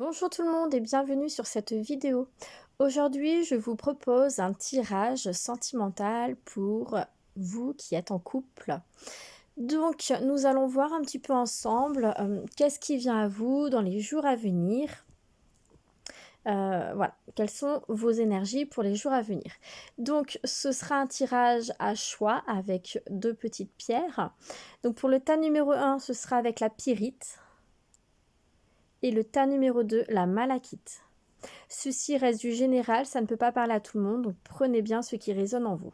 Bonjour tout le monde et bienvenue sur cette vidéo. Aujourd'hui, je vous propose un tirage sentimental pour vous qui êtes en couple. Donc, nous allons voir un petit peu ensemble qu'est-ce qui vient à vous dans les jours à venir. Voilà, quelles sont vos énergies pour les jours à venir. Donc, ce sera un tirage à choix avec deux petites pierres. Donc, pour le tas numéro 1, ce sera avec la pyrite. Et le tas numéro 2, la malachite. Ceci reste du général, ça ne peut pas parler à tout le monde, donc prenez bien ce qui résonne en vous.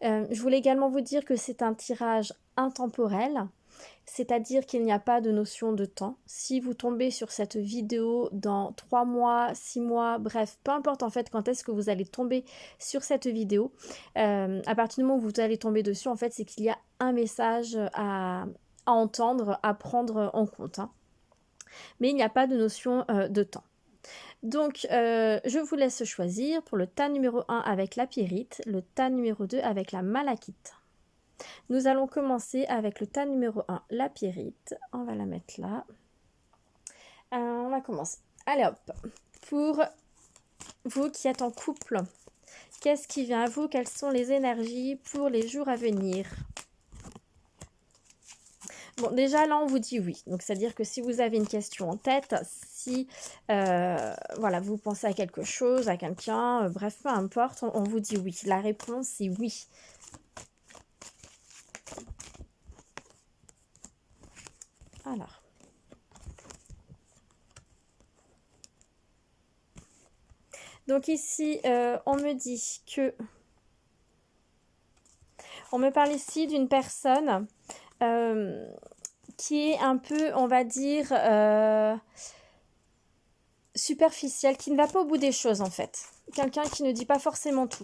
Je voulais également vous dire que c'est un tirage intemporel, c'est-à-dire qu'il n'y a pas de notion de temps. Si vous tombez sur cette vidéo dans 3 mois, 6 mois, bref, peu importe en fait quand est-ce que vous allez tomber sur cette vidéo, à partir du moment où vous allez tomber dessus, en fait, c'est qu'il y a un message à entendre, à prendre en compte. Mais il n'y a pas de notion de temps. Donc, je vous laisse choisir pour le tas numéro 1 avec la pyrite, le tas numéro 2 avec la malachite. Nous allons commencer avec le tas numéro 1, la pyrite. On va la mettre là. On va commencer. Allez hop, pour vous qui êtes en couple, qu'est-ce qui vient à vous? Quelles sont les énergies pour les jours à venir? Bon, déjà là, on vous dit oui. Donc, c'est-à-dire que si vous avez une question en tête, si voilà, vous pensez à quelque chose, à quelqu'un, bref, peu importe, on vous dit oui. La réponse, c'est oui. Alors. Donc ici, on me dit que... On me parle ici d'une personne qui est un peu, on va dire, superficielle, qui ne va pas au bout des choses en fait. Quelqu'un qui ne dit pas forcément tout.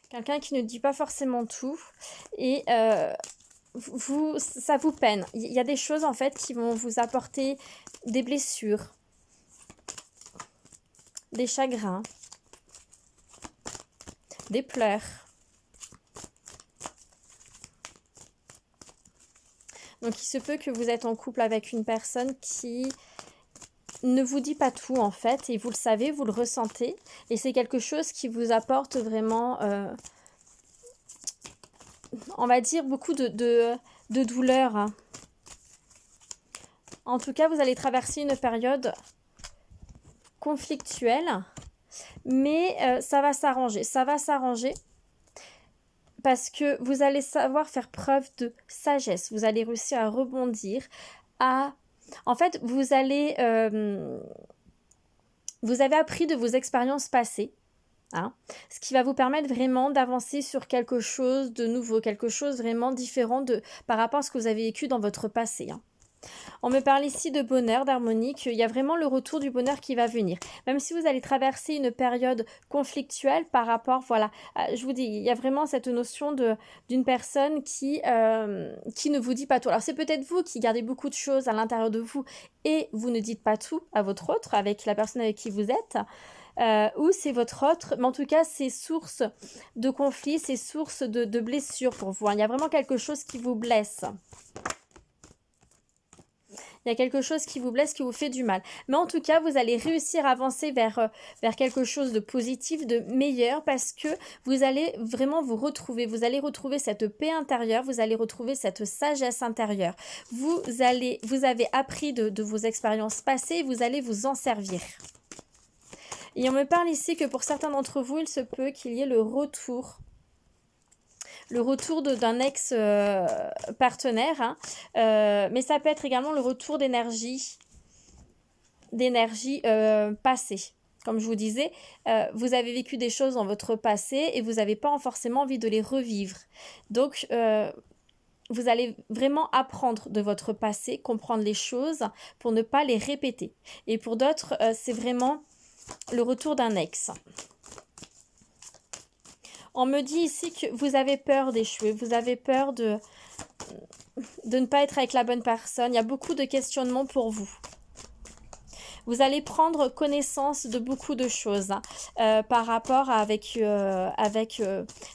Quelqu'un qui ne dit pas forcément tout. Et ça vous peine. Il y a des choses en fait qui vont vous apporter des blessures, des chagrins, des pleurs. Donc, il se peut que vous êtes en couple avec une personne qui ne vous dit pas tout, en fait. Et vous le savez, vous le ressentez. Et c'est quelque chose qui vous apporte vraiment, on va dire, beaucoup de douleur. Hein. En tout cas, vous allez traverser une période conflictuelle. Mais ça va s'arranger. Ça va s'arranger. Parce que vous allez savoir faire preuve de sagesse. Vous allez réussir à rebondir, En fait, vous avez appris de vos expériences passées, hein, ce qui va vous permettre vraiment d'avancer sur quelque chose de nouveau, quelque chose vraiment différent par rapport à ce que vous avez vécu dans votre passé. Hein. On me parle ici de bonheur, d'harmonie, qu'il y a vraiment le retour du bonheur qui va venir. Même si vous allez traverser une période conflictuelle par rapport, voilà, je vous dis, il y a vraiment cette notion d'une personne qui ne vous dit pas tout. Alors c'est peut-être vous qui gardez beaucoup de choses à l'intérieur de vous et vous ne dites pas tout à votre autre, avec la personne avec qui vous êtes. Ou c'est votre autre, mais en tout cas c'est source de conflit, c'est source de blessures pour vous. Il y a vraiment quelque chose qui vous blesse. Il y a quelque chose qui vous blesse, qui vous fait du mal. Mais en tout cas, vous allez réussir à avancer vers quelque chose de positif, de meilleur, parce que vous allez vraiment vous retrouver. Vous allez retrouver cette paix intérieure, vous allez retrouver cette sagesse intérieure. Vous avez appris de vos expériences passées et vous allez vous en servir. Et on me parle ici que pour certains d'entre vous, il se peut qu'il y ait le retour d'un ex-partenaire, hein. Mais ça peut être également le retour d'énergie passée. Comme je vous disais, vous avez vécu des choses dans votre passé et vous n'avez pas forcément envie de les revivre. Donc, vous allez vraiment apprendre de votre passé, comprendre les choses pour ne pas les répéter. Et pour d'autres, c'est vraiment le retour d'un ex. On me dit ici que vous avez peur d'échouer, vous avez peur de ne pas être avec la bonne personne. Il y a beaucoup de questionnements pour vous. vous allez prendre connaissance de beaucoup de choses hein, par rapport avec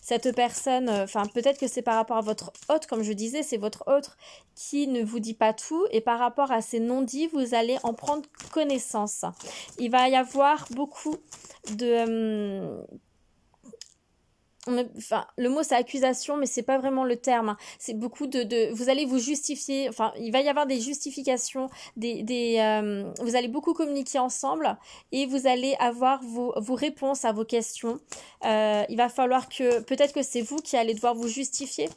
cette personne. Enfin, peut-être que c'est par rapport à votre hôte, comme je disais, c'est votre hôte qui ne vous dit pas tout. Et par rapport à ces non-dits, vous allez en prendre connaissance. Il va y avoir beaucoup de... Enfin, le mot c'est accusation, mais c'est pas vraiment le terme. Hein. C'est beaucoup vous allez vous justifier. Enfin, il va y avoir des justifications, vous allez beaucoup communiquer ensemble et vous allez avoir vos réponses à vos questions. Il va falloir que peut-être que c'est vous qui allez devoir vous justifier.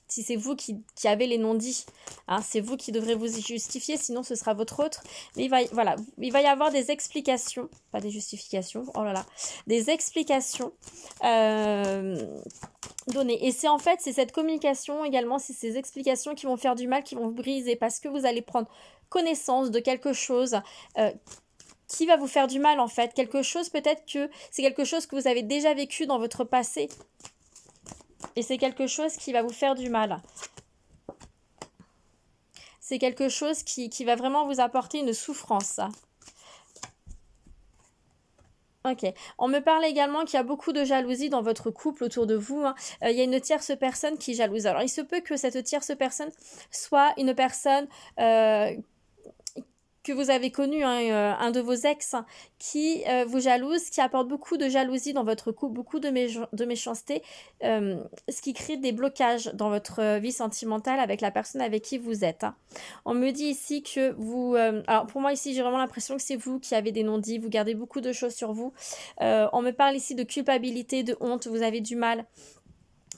Si c'est vous qui avez les non-dits, hein, c'est vous qui devrez vous y justifier, sinon ce sera votre autre. Mais il va y avoir des explications, pas des justifications, oh là là, des explications données. Et c'est en fait, c'est cette communication également, c'est ces explications qui vont faire du mal, qui vont vous briser, parce que vous allez prendre connaissance de quelque chose qui va vous faire du mal en fait. Quelque chose, peut-être que c'est quelque chose que vous avez déjà vécu dans votre passé. Et c'est quelque chose qui va vous faire du mal. C'est quelque chose qui va vraiment vous apporter une souffrance. Ok. On me parle également qu'il y a beaucoup de jalousie dans votre couple autour de vous. Hein. Il y a une tierce personne qui jalouse. Alors, il se peut que cette tierce personne soit une personne que vous avez connu, hein, un de vos ex hein, qui vous jalouse, qui apporte beaucoup de jalousie dans votre couple, beaucoup de méchanceté, ce qui crée des blocages dans votre vie sentimentale avec la personne avec qui vous êtes. Hein. On me dit ici que vous... alors pour moi ici j'ai vraiment l'impression que c'est vous qui avez des non-dits, vous gardez beaucoup de choses sur vous. On me parle ici de culpabilité, de honte, vous avez du mal.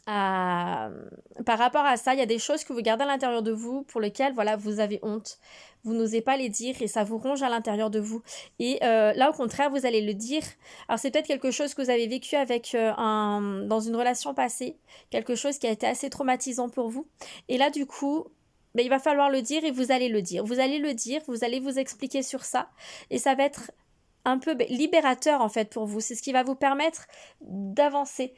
Par rapport à ça, il y a des choses que vous gardez à l'intérieur de vous pour lesquelles voilà, vous avez honte. Vous n'osez pas les dire et ça vous ronge à l'intérieur de vous. Et là, au contraire, vous allez le dire. Alors, c'est peut-être quelque chose que vous avez vécu avec dans une relation passée, quelque chose qui a été assez traumatisant pour vous. Et là, du coup, ben, il va falloir le dire et vous allez le dire. Vous allez le dire, vous allez vous expliquer sur ça. Et ça va être un peu libérateur, en fait, pour vous. C'est ce qui va vous permettre d'avancer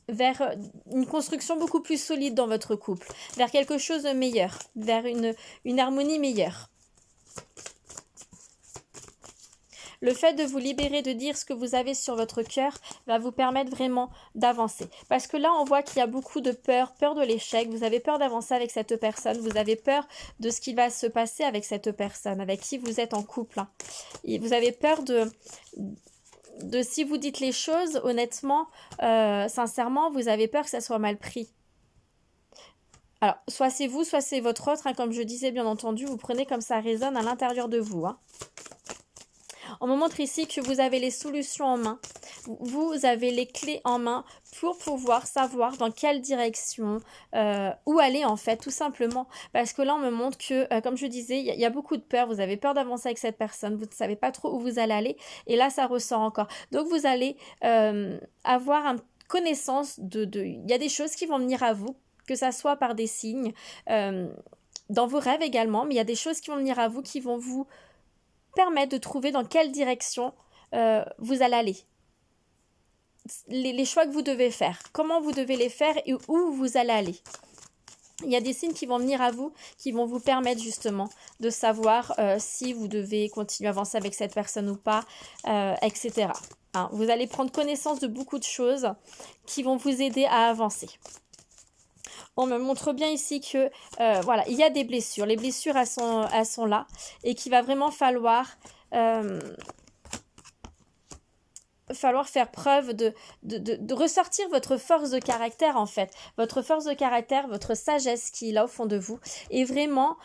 vers une construction beaucoup plus solide dans votre couple, vers quelque chose de meilleur, vers une harmonie meilleure. Le fait de vous libérer, de dire ce que vous avez sur votre cœur va vous permettre vraiment d'avancer. Parce que là, on voit qu'il y a beaucoup de peur de l'échec. Vous avez peur d'avancer avec cette personne. Vous avez peur de ce qui va se passer avec cette personne, avec qui vous êtes en couple. Et vous avez peur de si vous dites les choses, honnêtement, sincèrement, vous avez peur que ça soit mal pris. Alors, soit c'est vous, soit c'est votre autre, hein, comme je disais, bien entendu, vous prenez comme ça résonne à l'intérieur de vous. Hein. On me montre ici que vous avez les solutions en main, vous avez les clés en main pour pouvoir savoir dans quelle direction, où aller en fait, tout simplement. Parce que là, on me montre que, comme je disais, il y a beaucoup de peur, vous avez peur d'avancer avec cette personne, vous ne savez pas trop où vous allez aller, et là, ça ressort encore. Donc, vous allez avoir une connaissance il y a des choses qui vont venir à vous, que ça soit par des signes, dans vos rêves également, mais il y a des choses qui vont venir à vous qui vont vous permettre de trouver dans quelle direction vous allez aller. Les choix que vous devez faire, comment vous devez les faire et où vous allez aller. Il y a des signes qui vont venir à vous, qui vont vous permettre justement de savoir si vous devez continuer à avancer avec cette personne ou pas, etc. Hein, vous allez prendre connaissance de beaucoup de choses qui vont vous aider à avancer. On me montre bien ici que voilà, il y a des blessures. Les blessures, elles sont là et qu'il va vraiment falloir faire preuve de ressortir votre force de caractère en fait. Votre force de caractère, votre sagesse qui est là au fond de vous et vraiment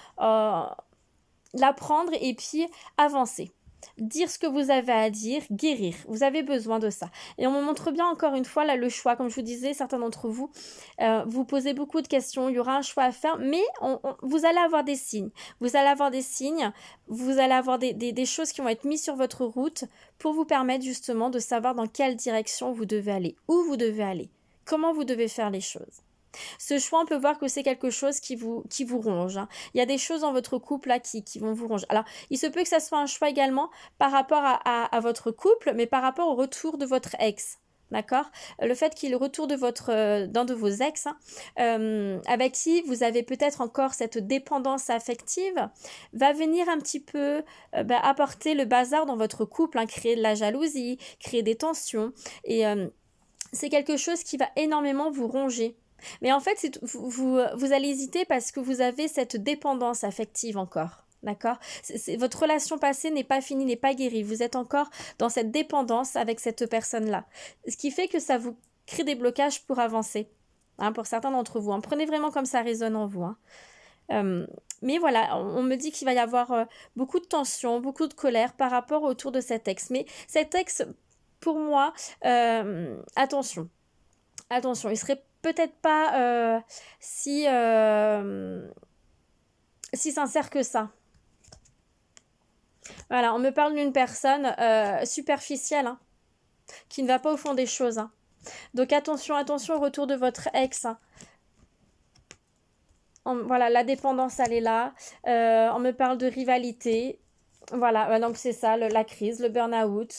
l'apprendre et puis avancer. Dire ce que vous avez à dire, guérir. Vous avez besoin de ça. Et on me montre bien encore une fois là le choix. Comme je vous disais, certains d'entre vous, vous posez beaucoup de questions. Il y aura un choix à faire, mais vous allez avoir des signes. Vous allez avoir des signes. Vous allez avoir des choses qui vont être mises sur votre route pour vous permettre justement de savoir dans quelle direction vous devez aller, où vous devez aller, comment vous devez faire les choses. Ce choix, on peut voir que c'est quelque chose qui vous ronge. Hein. Il y a des choses dans votre couple là qui vont vous ronger. Alors, il se peut que ça soit un choix également par rapport à votre couple, mais par rapport au retour de votre ex. D'accord? Le fait qu'il retourne d'un de vos ex, hein, avec qui vous avez peut-être encore cette dépendance affective, va venir un petit peu apporter le bazar dans votre couple, hein, créer de la jalousie, créer des tensions. Et c'est quelque chose qui va énormément vous ronger. Mais en fait, vous allez hésiter parce que vous avez cette dépendance affective encore. D'accord? Votre relation passée n'est pas finie, n'est pas guérie. Vous êtes encore dans cette dépendance avec cette personne-là. Ce qui fait que ça vous crée des blocages pour avancer. Hein, pour certains d'entre vous. Hein. Prenez vraiment comme ça résonne en vous. Hein. Mais voilà, on me dit qu'il va y avoir beaucoup de tension, beaucoup de colère par rapport autour de cet ex. Mais cet ex, pour moi, attention, il serait peut-être pas si sincère que ça. Voilà, on me parle d'une personne superficielle, hein, qui ne va pas au fond des choses. Hein. Donc attention au retour de votre ex. Hein. Voilà, la dépendance, elle est là. On me parle de rivalité. Voilà, donc c'est ça, la crise, le burn-out.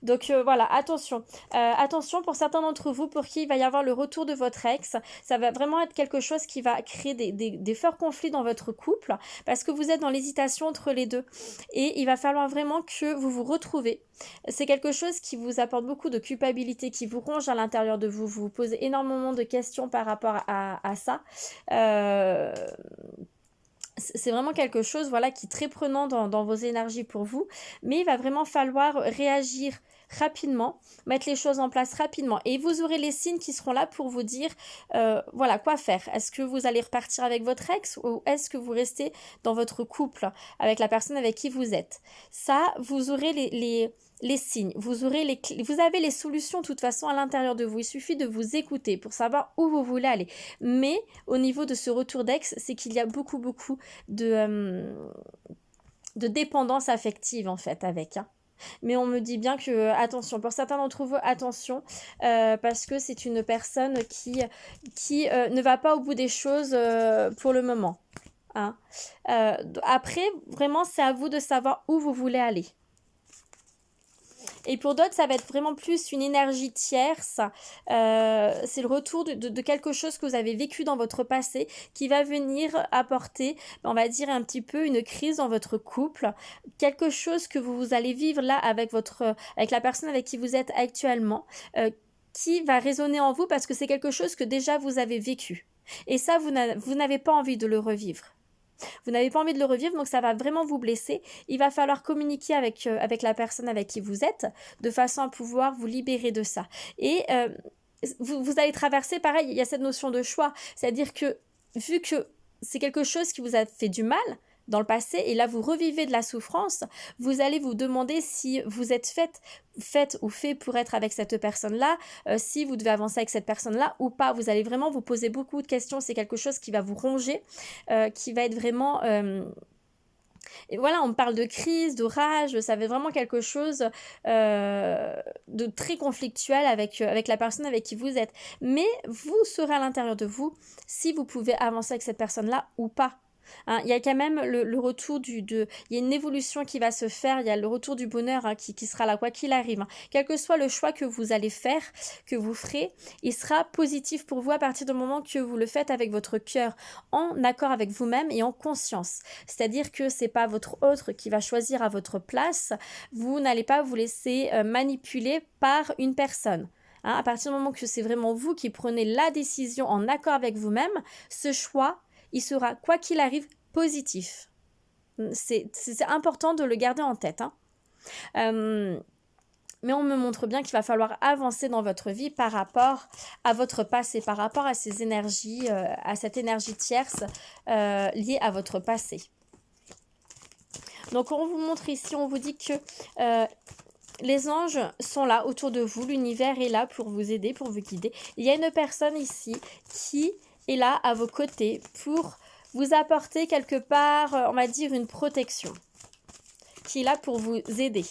Donc voilà, attention. Attention pour certains d'entre vous pour qui il va y avoir le retour de votre ex. Ça va vraiment être quelque chose qui va créer des forts conflits dans votre couple parce que vous êtes dans l'hésitation entre les deux. Et il va falloir vraiment que vous vous retrouvez. C'est quelque chose qui vous apporte beaucoup de culpabilité, qui vous ronge à l'intérieur de vous. Vous vous posez énormément de questions par rapport à ça. C'est vraiment quelque chose voilà, qui est très prenant dans vos énergies pour vous, mais il va vraiment falloir réagir rapidement, mettre les choses en place rapidement et vous aurez les signes qui seront là pour vous dire voilà quoi faire. Est-ce que vous allez repartir avec votre ex ou est-ce que vous restez dans votre couple avec la personne avec qui vous êtes? Ça, vous aurez les signes, vous avez les solutions de toute façon à l'intérieur de vous. Il suffit de vous écouter pour savoir où vous voulez aller. Mais au niveau de ce retour d'ex, c'est qu'il y a beaucoup de dépendance affective en fait avec. Hein. Mais on me dit bien que, attention, pour certains d'entre vous, attention, parce que c'est une personne qui ne va pas au bout des choses pour le moment. Hein. Après, vraiment, c'est à vous de savoir où vous voulez aller. Et pour d'autres, ça va être vraiment plus une énergie tierce. C'est le retour de quelque chose que vous avez vécu dans votre passé qui va venir apporter, on va dire, un petit peu une crise dans votre couple. Quelque chose que vous allez vivre là avec la personne avec qui vous êtes actuellement, qui va résonner en vous parce que c'est quelque chose que déjà vous avez vécu. Et ça, vous n'avez pas envie de le revivre. Vous n'avez pas envie de le revivre, donc ça va vraiment vous blesser. Il va falloir communiquer avec la personne avec qui vous êtes, de façon à pouvoir vous libérer de ça. Et vous allez traverser, pareil, il y a cette notion de choix. C'est-à-dire que, vu que c'est quelque chose qui vous a fait du mal dans le passé, et là vous revivez de la souffrance, vous allez vous demander si vous êtes faite ou fait pour être avec cette personne-là, si vous devez avancer avec cette personne-là ou pas. Vous allez vraiment vous poser beaucoup de questions. C'est quelque chose qui va vous ronger, qui va être vraiment... Et voilà, on parle de crise, de rage, ça va être vraiment quelque chose de très conflictuel avec la personne avec qui vous êtes. Mais vous saurez à l'intérieur de vous si vous pouvez avancer avec cette personne-là ou pas. Hein, il y a quand même le retour il y a une évolution qui va se faire, il y a le retour du bonheur hein, qui sera là quoi qu'il arrive. Hein. Quel que soit le choix que vous allez faire, que vous ferez, il sera positif pour vous à partir du moment que vous le faites avec votre cœur, en accord avec vous-même et en conscience. C'est-à-dire que c'est pas votre autre qui va choisir à votre place, vous n'allez pas vous laisser manipuler par une personne. Hein, à partir du moment que c'est vraiment vous qui prenez la décision en accord avec vous-même, ce choix il sera, quoi qu'il arrive, positif. C'est important de le garder en tête. Hein. Mais on me montre bien qu'il va falloir avancer dans votre vie par rapport à votre passé, par rapport à ces énergies, à cette énergie tierce liée à votre passé. Donc on vous montre ici, on vous dit que les anges sont là autour de vous, l'univers est là pour vous aider, pour vous guider. Il y a une personne ici qui est là à vos côtés pour vous apporter quelque part, on va dire, une protection, qui est là pour vous aider.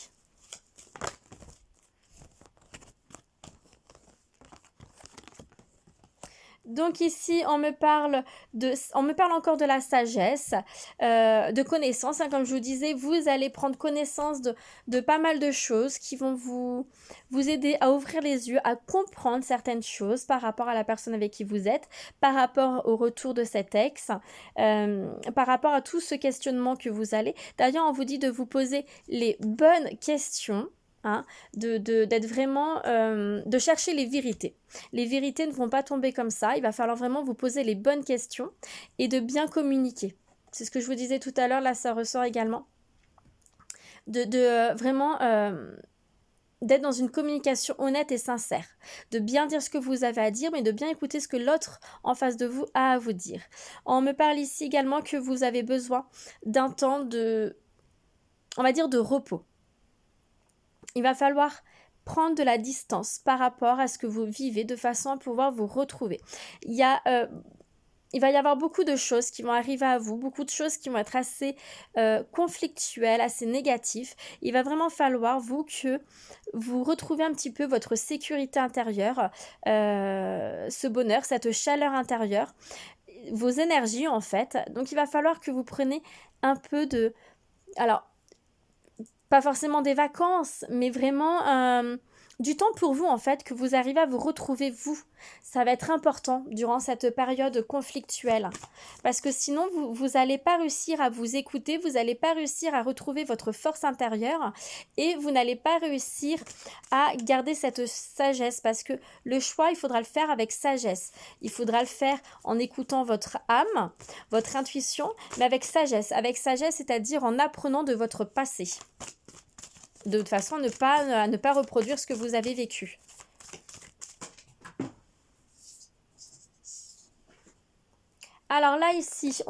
Donc ici, on me parle encore de la sagesse, de connaissance, hein, comme je vous disais, vous allez prendre connaissance de pas mal de choses qui vont vous aider à ouvrir les yeux, à comprendre certaines choses par rapport à la personne avec qui vous êtes, par rapport au retour de cet ex, par rapport à tout ce questionnement que vous allez. D'ailleurs, on vous dit de vous poser les bonnes questions. Hein, d'être vraiment, de chercher les vérités. Les vérités ne vont pas tomber comme ça. Il va falloir vraiment vous poser les bonnes questions et de bien communiquer. C'est ce que je vous disais tout à l'heure, là ça ressort également. Vraiment d'être dans une communication honnête et sincère. De bien dire ce que vous avez à dire, mais de bien écouter ce que l'autre en face de vous a à vous dire. On me parle ici également que vous avez besoin d'un temps on va dire, de repos. Il va falloir prendre de la distance par rapport à ce que vous vivez de façon à pouvoir vous retrouver. Il va y avoir beaucoup de choses qui vont arriver à vous, beaucoup de choses qui vont être assez conflictuelles, assez négatives. Il va vraiment falloir, que vous retrouviez un petit peu votre sécurité intérieure, ce bonheur, cette chaleur intérieure, vos énergies en fait. Donc il va falloir que vous preniez un peu de... Alors, pas forcément des vacances, mais vraiment du temps pour vous en fait, que vous arrivez à vous retrouver vous. Ça va être important durant cette période conflictuelle. Parce que sinon, vous n'allez pas réussir à vous écouter, vous n'allez pas réussir à retrouver votre force intérieure et vous n'allez pas réussir à garder cette sagesse. Parce que le choix, il faudra le faire avec sagesse. Il faudra le faire en écoutant votre âme, votre intuition, mais avec sagesse. Avec sagesse, c'est-à-dire en apprenant de votre passé. De toute façon, ne pas reproduire ce que vous avez vécu. Alors là, ici,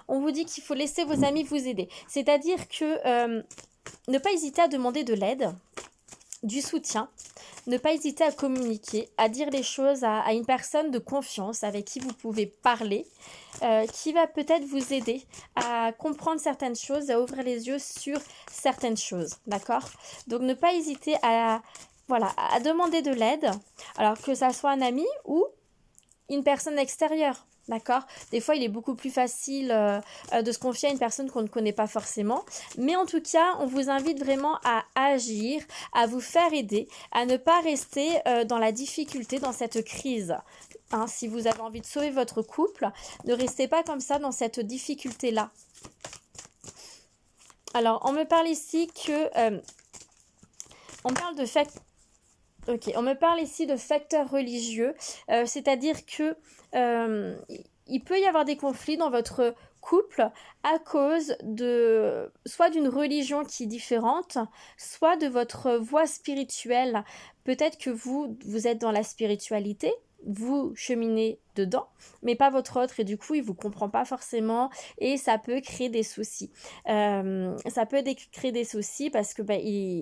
on vous dit qu'il faut laisser vos amis vous aider. C'est-à-dire que ne pas hésiter à demander de l'aide, du soutien, ne pas hésiter à communiquer, à dire les choses à une personne de confiance avec qui vous pouvez parler, qui va peut-être vous aider à comprendre certaines choses, à ouvrir les yeux sur certaines choses, d'accord? Donc ne pas hésiter à demander de l'aide, alors que ça soit un ami ou une personne extérieure. D'accord? Des fois, il est beaucoup plus facile de se confier à une personne qu'on ne connaît pas forcément. Mais en tout cas, on vous invite vraiment à agir, à vous faire aider, à ne pas rester dans la difficulté, dans cette crise. Hein, si vous avez envie de sauver votre couple, ne restez pas comme ça dans cette difficulté-là. Alors, on me parle ici que... on parle de fait... Ok, on me parle ici de facteurs religieux, c'est-à-dire que il peut y avoir des conflits dans votre couple à cause de soit d'une religion qui est différente, soit de votre voie spirituelle. Peut-être que vous êtes dans la spiritualité, vous cheminez dedans, mais pas votre autre, et du coup il vous comprend pas forcément et ça peut créer des soucis. Créer des soucis parce que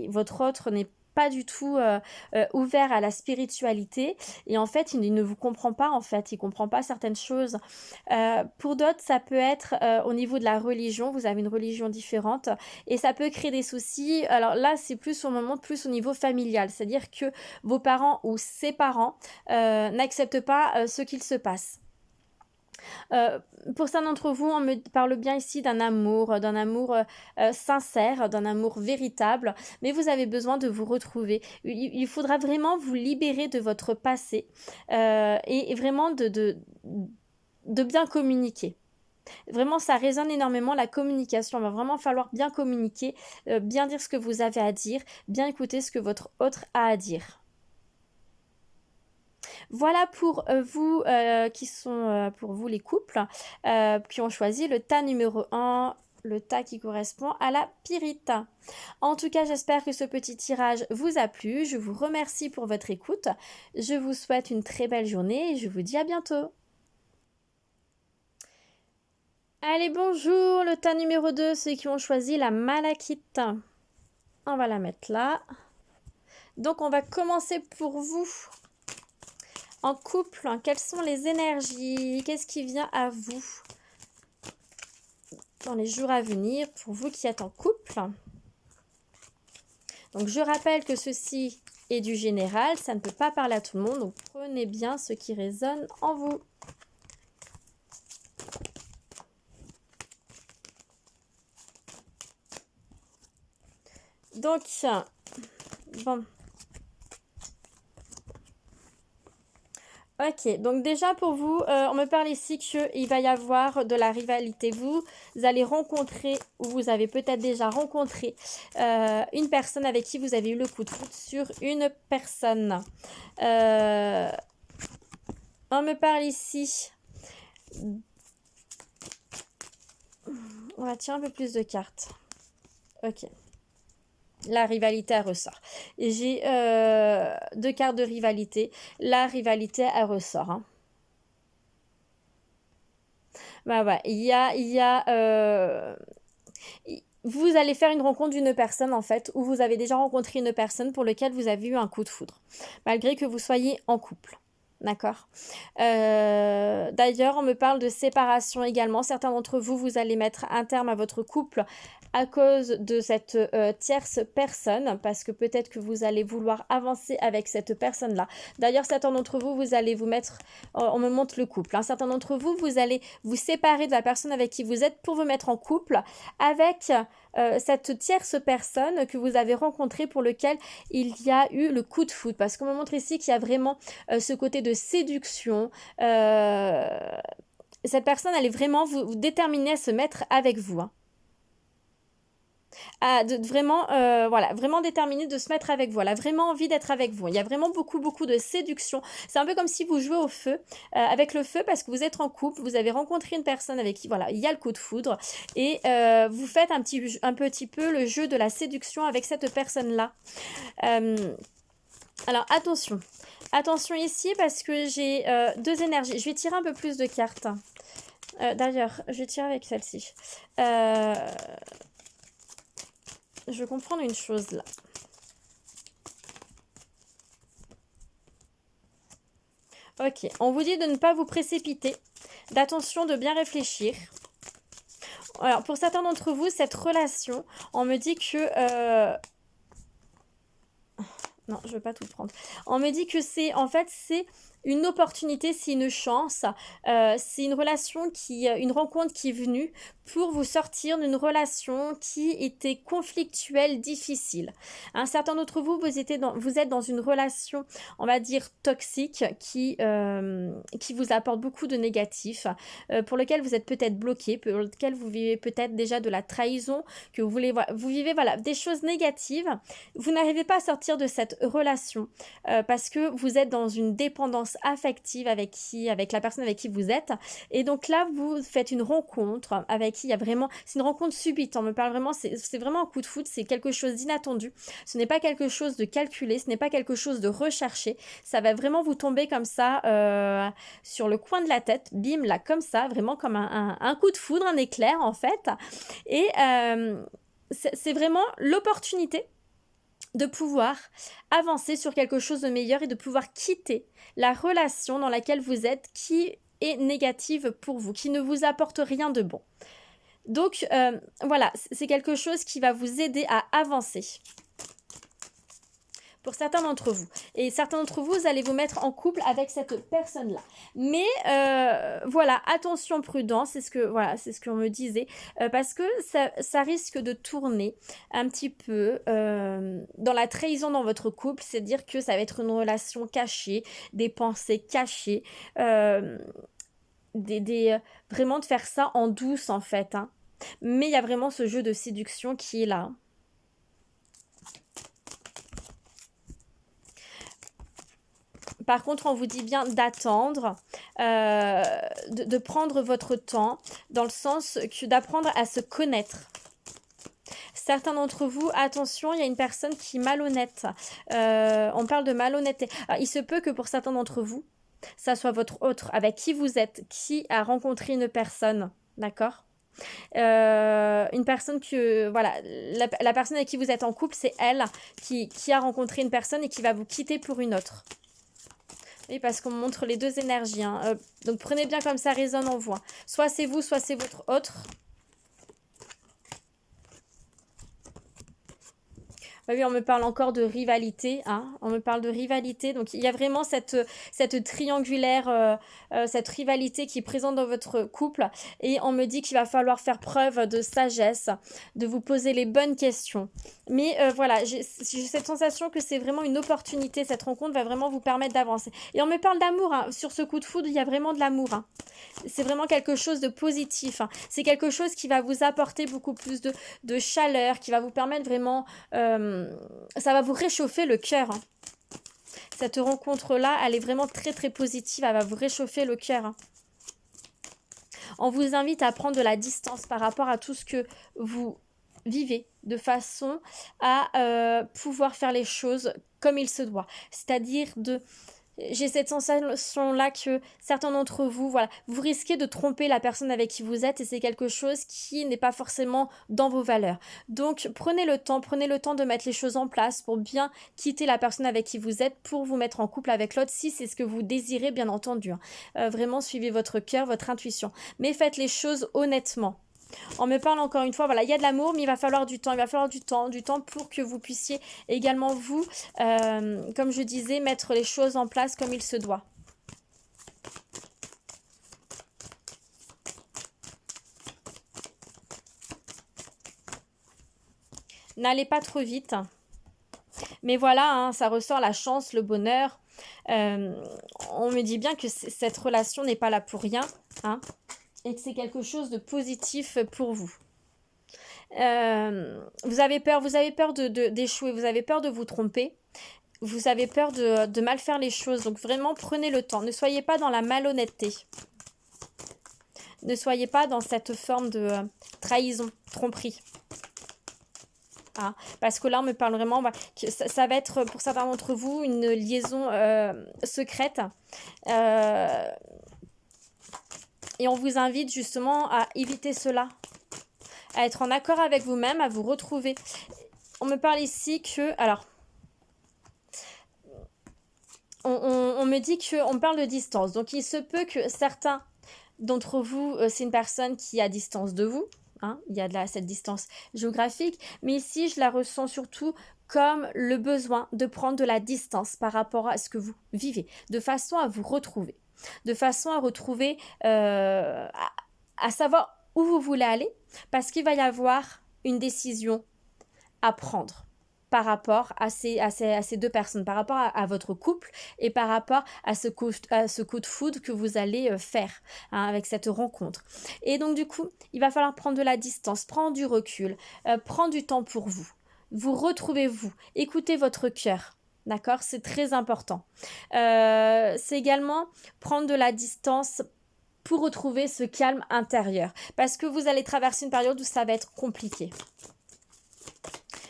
votre autre n'est pas du tout ouvert à la spiritualité et en fait il ne vous comprend pas, en fait il comprend pas certaines choses. Pour d'autres ça peut être au niveau de la religion, vous avez une religion différente et ça peut créer des soucis. Alors là c'est plus au niveau familial, c'est à dire que vos parents ou ses parents n'acceptent pas ce qu'il se passe. Pour certains d'entre vous, on me parle bien ici d'un amour sincère, d'un amour véritable, mais vous avez besoin de vous retrouver. Il faudra vraiment vous libérer de votre passé et vraiment de bien communiquer. Vraiment, ça résonne énormément, la communication. Il va vraiment falloir bien communiquer, bien dire ce que vous avez à dire, bien écouter ce que votre autre a à dire. Voilà pour vous pour vous les couples qui ont choisi le tas numéro 1, le tas qui correspond à la pyrite. En tout cas, j'espère que ce petit tirage vous a plu. Je vous remercie pour votre écoute. Je vous souhaite une très belle journée et je vous dis à bientôt. Allez, bonjour, le tas numéro 2, ceux qui ont choisi la malachite. On va la mettre là. Donc, on va commencer pour vous. En couple, quelles sont les énergies? Qu'est-ce qui vient à vous dans les jours à venir pour vous qui êtes en couple? Donc, je rappelle que ceci et du général. Ça ne peut pas parler à tout le monde, donc prenez bien ce qui résonne en vous. Donc, bon. Ok, donc déjà pour vous, on me parle ici qu'il va y avoir de la rivalité. Vous allez rencontrer, ou vous avez peut-être déjà rencontré, une personne avec qui vous avez eu le coup de foudre sur une personne. On me parle ici. On va tirer un peu plus de cartes. Ok. La rivalité, elle ressort. J'ai 2 cartes de rivalité. La rivalité, elle ressort. Hein. Bah ouais, vous allez faire une rencontre d'une personne en fait, où vous avez déjà rencontré une personne pour laquelle vous avez eu un coup de foudre, malgré que vous soyez en couple. D'accord. D'ailleurs, on me parle de séparation également. Certains d'entre vous, vous allez mettre un terme à votre couple à cause de cette tierce personne, parce que peut-être que vous allez vouloir avancer avec cette personne-là. D'ailleurs, certains d'entre vous, vous allez vous mettre, on me montre le couple, hein. Certains d'entre vous, vous allez vous séparer de la personne avec qui vous êtes pour vous mettre en couple avec cette tierce personne que vous avez rencontrée pour lequel il y a eu le coup de foudre. Parce qu'on me montre ici qu'il y a vraiment ce côté de séduction. Cette personne, elle est vraiment vous déterminée à se mettre avec vous. Hein. Vraiment déterminée de se mettre avec vous. Elle a vraiment envie d'être avec vous. Il y a vraiment beaucoup de séduction. C'est un peu comme si vous jouez au feu, avec le feu parce que vous êtes en couple, vous avez rencontré une personne avec qui, voilà, il y a le coup de foudre et vous faites un petit peu le jeu de la séduction avec cette personne-là. Alors, attention. Attention ici parce que j'ai 2 énergies. Je vais tirer un peu plus de cartes. D'ailleurs, je vais tirer avec celle-ci. Je veux comprendre une chose là. Ok, on vous dit de ne pas vous précipiter, d'attention, de bien réfléchir. Alors, pour certains d'entre vous, cette relation, on me dit que... Non, je ne veux pas tout prendre. On me dit que c'est une opportunité, c'est une chance, c'est une rencontre qui est venue pour vous sortir d'une relation qui était conflictuelle, difficile. Un certain d'entre vous, vous êtes dans une relation, on va dire, toxique, qui vous apporte beaucoup de négatifs, pour lequel vous êtes peut-être bloqué, pour lequel vous vivez peut-être déjà de la trahison, que vous vivez des choses négatives. Vous n'arrivez pas à sortir de cette relation parce que vous êtes dans une dépendance affective avec la personne avec qui vous êtes, et donc là vous faites une rencontre avec qui il y a vraiment, c'est une rencontre subite, on me parle vraiment, c'est vraiment un coup de foudre, c'est quelque chose d'inattendu, ce n'est pas quelque chose de calculé, ce n'est pas quelque chose de recherché, ça va vraiment vous tomber comme ça sur le coin de la tête, bim, là comme ça, vraiment comme un coup de foudre, un éclair en fait, et c'est vraiment l'opportunité de pouvoir avancer sur quelque chose de meilleur et de pouvoir quitter la relation dans laquelle vous êtes qui est négative pour vous, qui ne vous apporte rien de bon. Donc voilà, c'est quelque chose qui va vous aider à avancer. Pour certains d'entre vous. Et certains d'entre vous, vous allez vous mettre en couple avec cette personne-là. Mais voilà, attention, prudence, c'est ce qu'on me disait, parce que ça risque de tourner un petit peu dans la trahison dans votre couple, c'est-à-dire que ça va être une relation cachée, des pensées cachées, vraiment de faire ça en douce en fait. Hein. Mais il y a vraiment ce jeu de séduction qui est là. Par contre, on vous dit bien d'attendre, de prendre votre temps, dans le sens que d'apprendre à se connaître. Certains d'entre vous, attention, il y a une personne qui est malhonnête. On parle de malhonnêteté. Alors, il se peut que pour certains d'entre vous, ça soit votre autre, avec qui vous êtes, qui a rencontré une personne, d'accord ? Une personne que voilà, la personne avec qui vous êtes en couple, c'est elle qui a rencontré une personne et qui va vous quitter pour une autre. Oui, parce qu'on montre les 2 énergies. Hein. Donc prenez bien comme ça résonne en vous. Hein. Soit c'est vous, soit c'est votre autre. Oui, on me parle encore de rivalité, hein. On me parle de rivalité. Donc, il y a vraiment cette triangulaire, cette rivalité qui est présente dans votre couple. Et on me dit qu'il va falloir faire preuve de sagesse, de vous poser les bonnes questions. Mais voilà, j'ai cette sensation que c'est vraiment une opportunité. Cette rencontre va vraiment vous permettre d'avancer. Et on me parle d'amour, hein. Sur ce coup de foudre, il y a vraiment de l'amour, hein. C'est vraiment quelque chose de positif, hein. C'est quelque chose qui va vous apporter beaucoup plus de chaleur, qui va vous permettre vraiment... ça va vous réchauffer le cœur, hein. Cette rencontre-là, elle est vraiment très très positive. Elle va vous réchauffer le cœur, hein. On vous invite à prendre de la distance par rapport à tout ce que vous vivez, de façon à pouvoir faire les choses comme il se doit. C'est-à-dire de... J'ai cette sensation-là que certains d'entre vous, voilà, vous risquez de tromper la personne avec qui vous êtes et c'est quelque chose qui n'est pas forcément dans vos valeurs. Donc, prenez le temps de mettre les choses en place pour bien quitter la personne avec qui vous êtes pour vous mettre en couple avec l'autre si c'est ce que vous désirez, bien entendu, hein. Vraiment, suivez votre cœur, votre intuition. Mais faites les choses honnêtement. On me parle encore une fois, voilà, il y a de l'amour, mais il va falloir du temps. Il va falloir du temps pour que vous puissiez également, vous, comme je disais, mettre les choses en place comme il se doit. N'allez pas trop vite. Mais voilà, hein, ça ressort la chance, le bonheur. On me dit bien que cette relation n'est pas là pour rien, hein, et que c'est quelque chose de positif pour vous. Vous avez peur d'échouer, vous avez peur de vous tromper, vous avez peur de mal faire les choses. Donc vraiment, prenez le temps. Ne soyez pas dans la malhonnêteté. Ne soyez pas dans cette forme de trahison, tromperie. Ah, parce que là, on me parle vraiment que ça va être, pour certains d'entre vous, une liaison secrète. Et on vous invite justement à éviter cela. À être en accord avec vous-même, à vous retrouver. On me parle ici que... Alors, on me dit qu'on parle de distance. Donc, il se peut que certains d'entre vous, c'est une personne qui est à distance de vous. Hein, il y a cette distance géographique. Mais ici, je la ressens surtout comme le besoin de prendre de la distance par rapport à ce que vous vivez. De façon à vous retrouver. De façon à retrouver... à savoir où vous voulez aller. Parce qu'il va y avoir une décision à prendre par rapport à ces deux personnes, par rapport à votre couple et par rapport à ce coup de foudre que vous allez faire, hein, avec cette rencontre. Et donc du coup, il va falloir prendre de la distance, prendre du recul, prendre du temps pour vous. Vous retrouvez vous, écoutez votre cœur. D'accord, c'est très important. C'est également prendre de la distance pour retrouver ce calme intérieur. Parce que vous allez traverser une période où ça va être compliqué.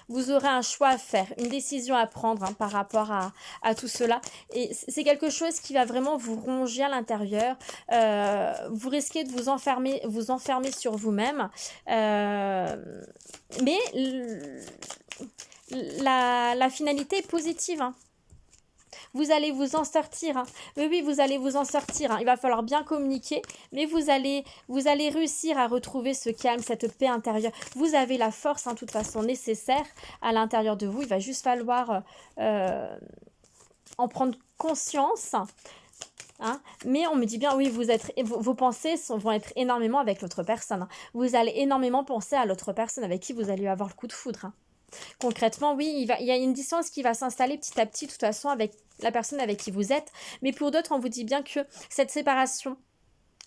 Vous aurez un choix à faire, une décision à prendre, hein, par rapport à tout cela. Et c'est quelque chose qui va vraiment vous ronger à l'intérieur. Vous risquez de vous enfermer sur vous-même. Mais la finalité est positive, hein. Vous allez vous en sortir, hein. Oui, vous allez vous en sortir, hein. Il va falloir bien communiquer, mais vous allez réussir à retrouver ce calme, cette paix intérieure. Vous avez la force, hein, de toute façon, nécessaire à l'intérieur de vous. Il va juste falloir en prendre conscience. Hein, mais on me dit bien, oui, vos pensées vont être énormément avec l'autre personne, hein. Vous allez énormément penser à l'autre personne avec qui vous allez avoir le coup de foudre, hein. Concrètement, oui, il y a une distance qui va s'installer petit à petit, de toute façon, avec la personne avec qui vous êtes. Mais pour d'autres, on vous dit bien que cette séparation,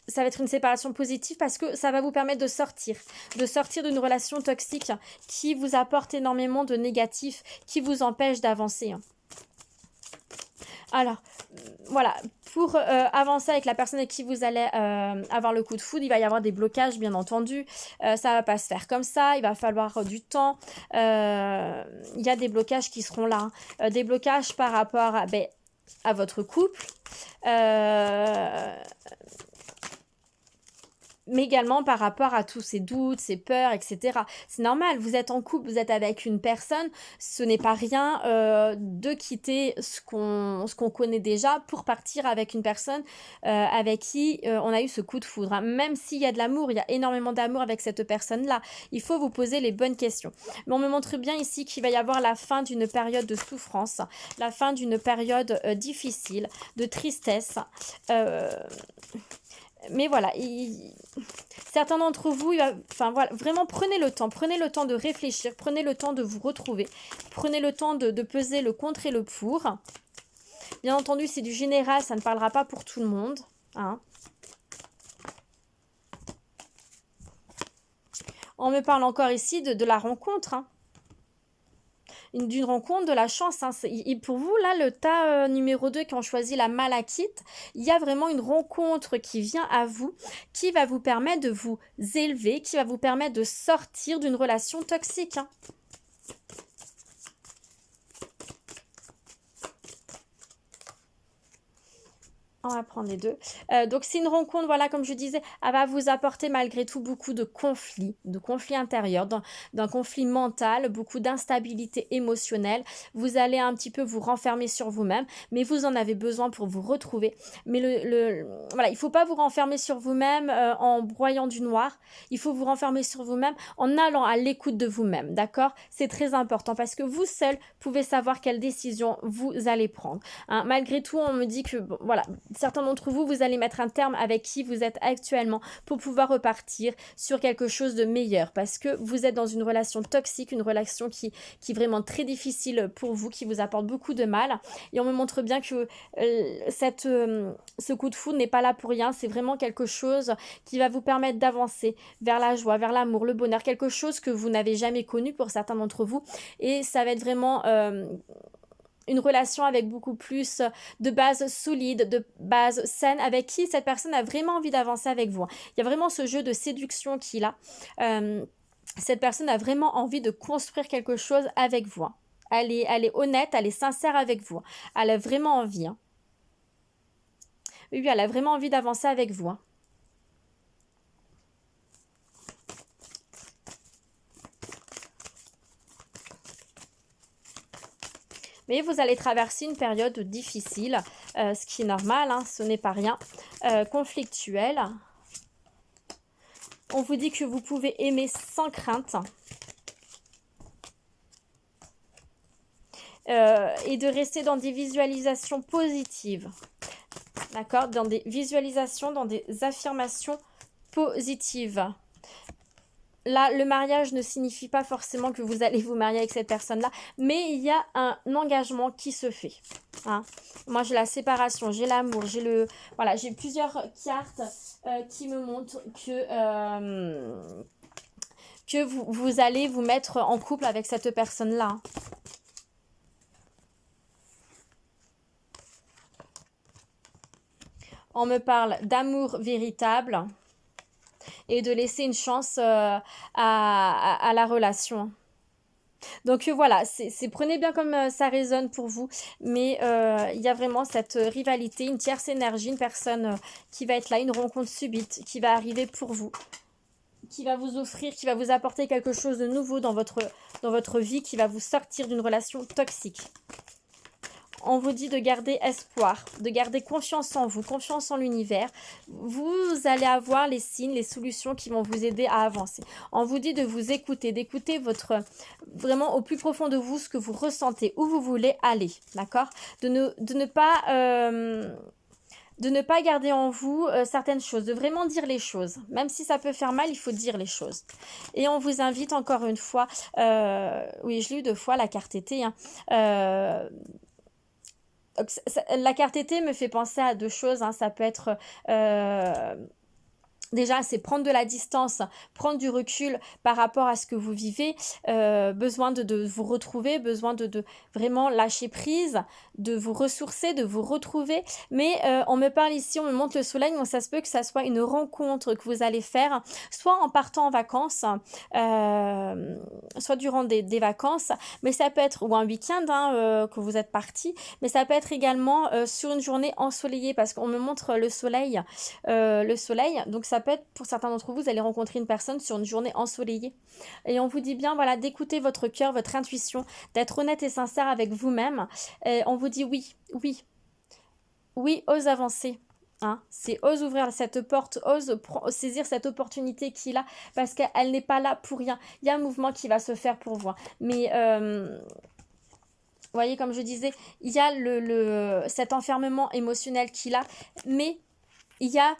ça va être une séparation positive parce que ça va vous permettre de sortir d'une relation toxique qui vous apporte énormément de négatif, qui vous empêche d'avancer. Alors, voilà, pour avancer avec la personne avec qui vous allez avoir le coup de foudre, il va y avoir des blocages, bien entendu. Ça va pas se faire comme ça, il va falloir du temps. Il y a des blocages qui seront là, hein. Des blocages par rapport à votre couple. mais également par rapport à tous ces doutes, ces peurs, etc. C'est normal, vous êtes en couple, vous êtes avec une personne, ce n'est pas rien de quitter ce qu'on connaît déjà pour partir avec une personne avec qui on a eu ce coup de foudre. Hein. Même s'il y a de l'amour, il y a énormément d'amour avec cette personne-là, il faut vous poser les bonnes questions. Mais on me montre bien ici qu'il va y avoir la fin d'une période de souffrance, la fin d'une période difficile, de tristesse. Mais voilà, certains d'entre vous, enfin voilà, vraiment prenez le temps de réfléchir, prenez le temps de vous retrouver, prenez le temps de peser le contre et le pour. Bien entendu, c'est du général, ça ne parlera pas pour tout le monde. Hein. On me parle encore ici de la rencontre. Hein. D'une rencontre, de la chance. Hein. Pour vous, là, le tas numéro 2 qui ont choisi la malachite, il y a vraiment une rencontre qui vient à vous, qui va vous permettre de vous élever, qui va vous permettre de sortir d'une relation toxique. Hein. On va prendre les deux. Donc, c'est une rencontre, voilà, comme je disais, elle va vous apporter malgré tout beaucoup de conflits intérieurs, d'un conflit mental, beaucoup d'instabilité émotionnelle. Vous allez un petit peu vous renfermer sur vous-même, mais vous en avez besoin pour vous retrouver. Mais voilà, il ne faut pas vous renfermer sur vous-même en broyant du noir. Il faut vous renfermer sur vous-même en allant à l'écoute de vous-même, d'accord? C'est très important parce que vous seul pouvez savoir quelle décision vous allez prendre. Hein. Malgré tout, on me dit que, bon, voilà, certains d'entre vous, vous allez mettre un terme avec qui vous êtes actuellement pour pouvoir repartir sur quelque chose de meilleur parce que vous êtes dans une relation toxique, une relation qui est vraiment très difficile pour vous, qui vous apporte beaucoup de mal. Et on me montre bien que ce coup de foudre n'est pas là pour rien. C'est vraiment quelque chose qui va vous permettre d'avancer vers la joie, vers l'amour, le bonheur, quelque chose que vous n'avez jamais connu pour certains d'entre vous. Et ça va être vraiment... une relation avec beaucoup plus de bases solides, de bases saines, avec qui cette personne a vraiment envie d'avancer avec vous. Il y a vraiment ce jeu de séduction qu'il a. Cette personne a vraiment envie de construire quelque chose avec vous. Elle est honnête, elle est sincère avec vous. Elle a vraiment envie. Hein. Oui, elle a vraiment envie d'avancer avec vous. Hein. Mais vous allez traverser une période difficile, ce qui est normal, hein, ce n'est pas rien, conflictuelle. On vous dit que vous pouvez aimer sans crainte. Et de rester dans des visualisations positives. D'accord? Dans des visualisations, dans des affirmations positives. Là, le mariage ne signifie pas forcément que vous allez vous marier avec cette personne-là, mais il y a un engagement qui se fait. Hein. Moi, j'ai la séparation, j'ai l'amour, voilà, j'ai plusieurs cartes qui me montrent que vous allez vous mettre en couple avec cette personne-là. Hein. On me parle d'amour véritable et de laisser une chance à la relation. Donc voilà, prenez bien comme ça résonne pour vous, mais il y a vraiment cette rivalité, une tierce énergie, une personne qui va être là, une rencontre subite qui va arriver pour vous, qui va vous offrir, qui va vous apporter quelque chose de nouveau dans votre vie, qui va vous sortir d'une relation toxique. On vous dit de garder espoir, de garder confiance en vous, confiance en l'univers. Vous allez avoir les signes, les solutions qui vont vous aider à avancer. On vous dit de vous écouter, d'écouter vraiment au plus profond de vous ce que vous ressentez, où vous voulez aller, d'accord ? De ne pas garder en vous certaines choses, de vraiment dire les choses. Même si ça peut faire mal, il faut dire les choses. Et on vous invite encore une fois, oui, je l'ai eu 2 fois, la carte été, hein, la carte été me fait penser à 2 choses. Hein. Ça peut être... déjà, c'est prendre de la distance, prendre du recul par rapport à ce que vous vivez, besoin de vous retrouver, besoin de vraiment lâcher prise, de vous ressourcer, de vous retrouver. Mais on me parle ici, on me montre le soleil, donc ça se peut que ça soit une rencontre que vous allez faire, soit en partant en vacances, soit durant des vacances, mais ça peut être, ou un week-end que vous êtes parti, mais ça peut être également sur une journée ensoleillée, parce qu'on me montre le soleil, donc ça ça peut être, pour certains d'entre vous, vous allez rencontrer une personne sur une journée ensoleillée. Et on vous dit bien, voilà, d'écouter votre cœur, votre intuition, d'être honnête et sincère avec vous-même. Et on vous dit oui, oui, oui, ose avancer. Hein, c'est ose ouvrir cette porte, ose saisir cette opportunité qu'il a, parce qu'elle n'est pas là pour rien. Il y a un mouvement qui va se faire pour vous. Mais vous voyez, comme je disais, il y a cet enfermement émotionnel qu'il a, mais il y a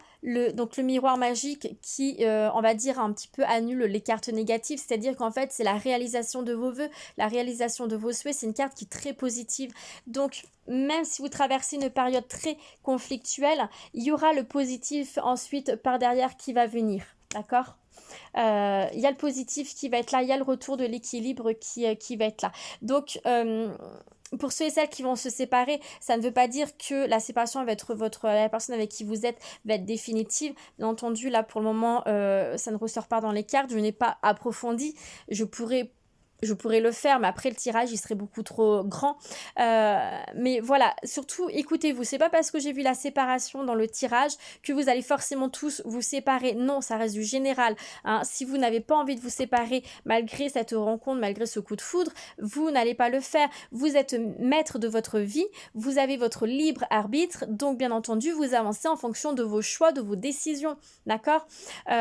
donc le miroir magique qui, on va dire, un petit peu annule les cartes négatives, c'est-à-dire qu'en fait, c'est la réalisation de vos vœux, la réalisation de vos souhaits, c'est une carte qui est très positive. Donc, même si vous traversez une période très conflictuelle, il y aura le positif ensuite par derrière qui va venir, d'accord ? Il y a le positif qui va être là, il y a le retour de l'équilibre qui va être là. Donc, pour ceux et celles qui vont se séparer, ça ne veut pas dire que la séparation va être la personne avec qui vous êtes va être définitive. Bien entendu, là, pour le moment, ça ne ressort pas dans les cartes. Je n'ai pas approfondi. Je pourrais le faire, mais après le tirage, il serait beaucoup trop grand. Mais voilà, surtout, écoutez-vous. C'est pas parce que j'ai vu la séparation dans le tirage que vous allez forcément tous vous séparer. Non, ça reste du général. Hein. Si vous n'avez pas envie de vous séparer, malgré cette rencontre, malgré ce coup de foudre, vous n'allez pas le faire. Vous êtes maître de votre vie. Vous avez votre libre arbitre. Donc, bien entendu, vous avancez en fonction de vos choix, de vos décisions. D'accord ?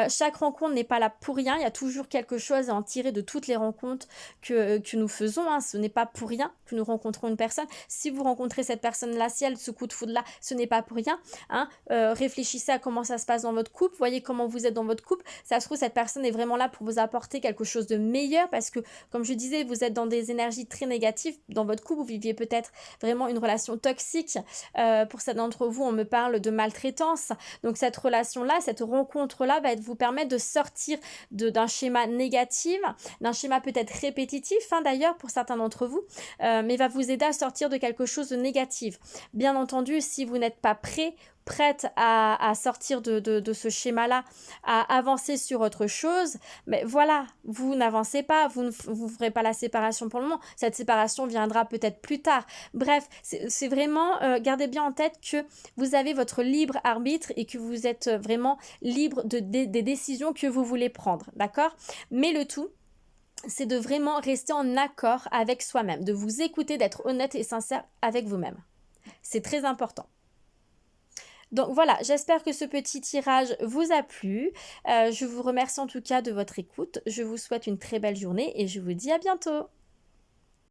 Chaque rencontre n'est pas là pour rien. Il y a toujours quelque chose à en tirer de toutes les rencontres que nous faisons, hein. Ce n'est pas pour rien que nous rencontrons une personne. Si vous rencontrez cette personne-là, si elle ce coup de foudre-là, ce n'est pas pour rien. Hein. Réfléchissez à comment ça se passe dans votre couple, voyez comment vous êtes dans votre couple. Ça se trouve, cette personne est vraiment là pour vous apporter quelque chose de meilleur parce que, comme je disais, vous êtes dans des énergies très négatives. Dans votre couple, vous viviez peut-être vraiment une relation toxique. Pour certains d'entre vous, on me parle de maltraitance. Donc, cette relation-là, cette rencontre-là va vous permettre de sortir d'un schéma négatif, d'un schéma peut-être répétitif, hein, d'ailleurs pour certains d'entre vous, mais va vous aider à sortir de quelque chose de négatif. Bien entendu, si vous n'êtes pas prête à sortir de ce schéma-là, à avancer sur autre chose, mais voilà, vous n'avancez pas, vous ne ferez pas la séparation pour le moment. Cette séparation viendra peut-être plus tard. Bref, c'est vraiment, gardez bien en tête que vous avez votre libre arbitre et que vous êtes vraiment libre des décisions que vous voulez prendre, d'accord ? Mais le tout, c'est de vraiment rester en accord avec soi-même, de vous écouter, d'être honnête et sincère avec vous-même. C'est très important. Donc voilà, j'espère que ce petit tirage vous a plu. Je vous remercie en tout cas de votre écoute. Je vous souhaite une très belle journée et je vous dis à bientôt.